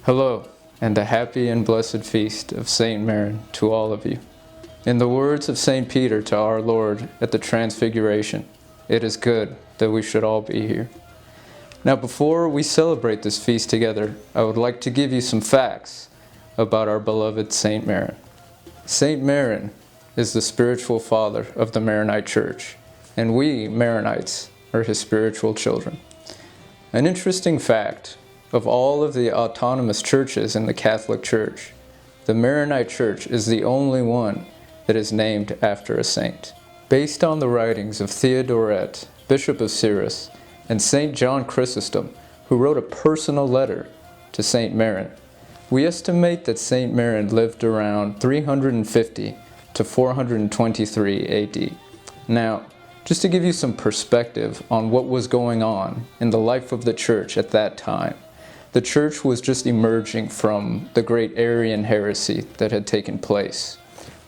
Hello, and a happy and blessed feast of Saint Maron to all of you. In the words of St. Peter to our Lord at the Transfiguration, it is good that we should all be here. Now, before we celebrate this feast together, I would like to give you some facts about our beloved Saint Maron. Saint Maron is the spiritual father of the Maronite Church, and we, Maronites, are his spiritual children. An interesting fact: of all of the autonomous churches in the Catholic Church, the Maronite Church is the only one that is named after a saint. Based on the writings of Theodoret, Bishop of Cyrus, and St. John Chrysostom, who wrote a personal letter to St. Maron, we estimate that St. Maron lived around 350 to 423 AD. Now, just to give you some perspective on what was going on in the life of the church at that time, the church was just emerging from the great Arian heresy that had taken place.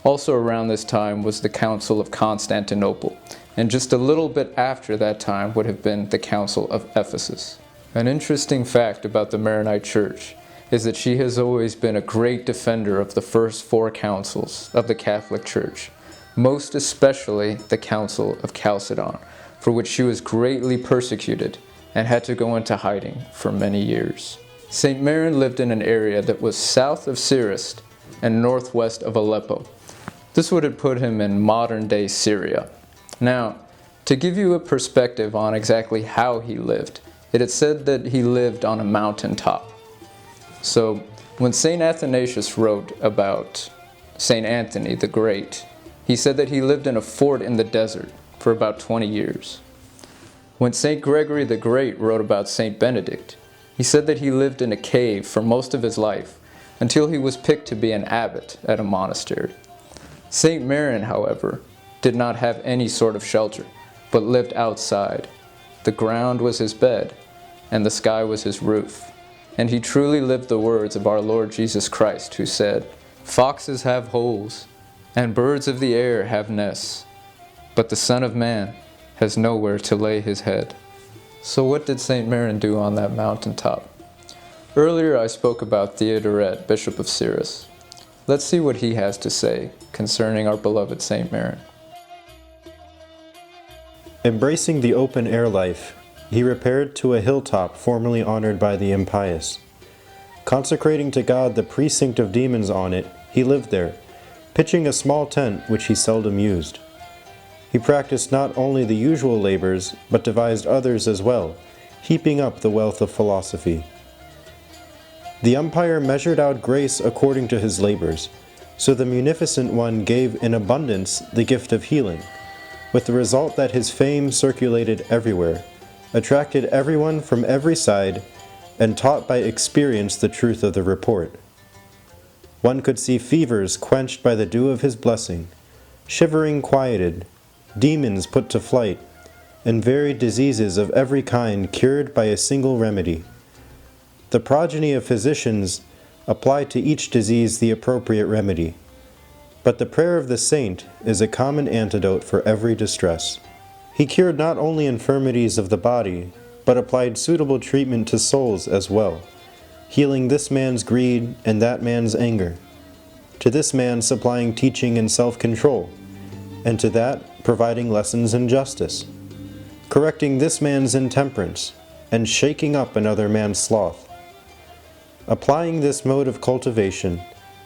Also around this time was the Council of Constantinople, and just a little bit after that time would have been the Council of Ephesus. An interesting fact about the Maronite Church is that she has always been a great defender of the first four councils of the Catholic Church, most especially the Council of Chalcedon, for which she was greatly persecuted and had to go into hiding for many years. St. Maron lived in an area that was south of Cyrus and northwest of Aleppo. This would have put him in modern-day Syria. Now, to give you a perspective on exactly how he lived, it is said that he lived on a mountaintop. So, when St. Athanasius wrote about St. Anthony the Great, he said that he lived in a fort in the desert for about 20 years. When St. Gregory the Great wrote about St. Benedict, he said that he lived in a cave for most of his life until he was picked to be an abbot at a monastery. St. Maron, however, did not have any sort of shelter, but lived outside. The ground was his bed, and the sky was his roof. And he truly lived the words of our Lord Jesus Christ, who said, "Foxes have holes, and birds of the air have nests, but the Son of Man has nowhere to lay his head." So what did St. Maron do on that mountaintop? Earlier I spoke about Theodoret, Bishop of Cyrus. Let's see what he has to say concerning our beloved St. Maron. Embracing the open-air life, he repaired to a hilltop formerly honored by the impious. Consecrating to God the precinct of demons on it, he lived there, pitching a small tent which he seldom used. He practiced not only the usual labors, but devised others as well, heaping up the wealth of philosophy. The umpire measured out grace according to his labors, so the munificent one gave in abundance the gift of healing, with the result that his fame circulated everywhere, attracted everyone from every side, and taught by experience the truth of the report. One could see fevers quenched by the dew of his blessing, shivering quieted, demons put to flight, and varied diseases of every kind cured by a single remedy. The progeny of physicians applied to each disease the appropriate remedy, but the prayer of the saint is a common antidote for every distress. He cured not only infirmities of the body, but applied suitable treatment to souls as well, healing this man's greed and that man's anger, to this man supplying teaching and self-control, and to that providing lessons in justice, correcting this man's intemperance, and shaking up another man's sloth. Applying this mode of cultivation,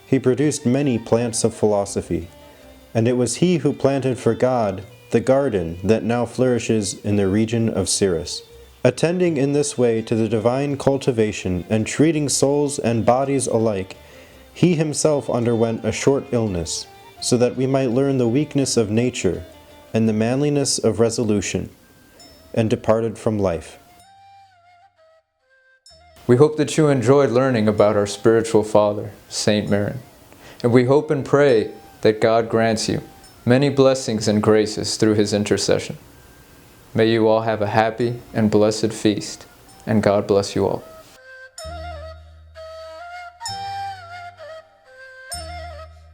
he produced many plants of philosophy, and it was he who planted for God the garden that now flourishes in the region of Cyrus. Attending in this way to the divine cultivation and treating souls and bodies alike, he himself underwent a short illness, so that we might learn the weakness of nature and the manliness of resolution, and departed from life. We hope that you enjoyed learning about our spiritual father, Saint Maron, and we hope and pray that God grants you many blessings and graces through his intercession. May you all have a happy and blessed feast, and God bless you all.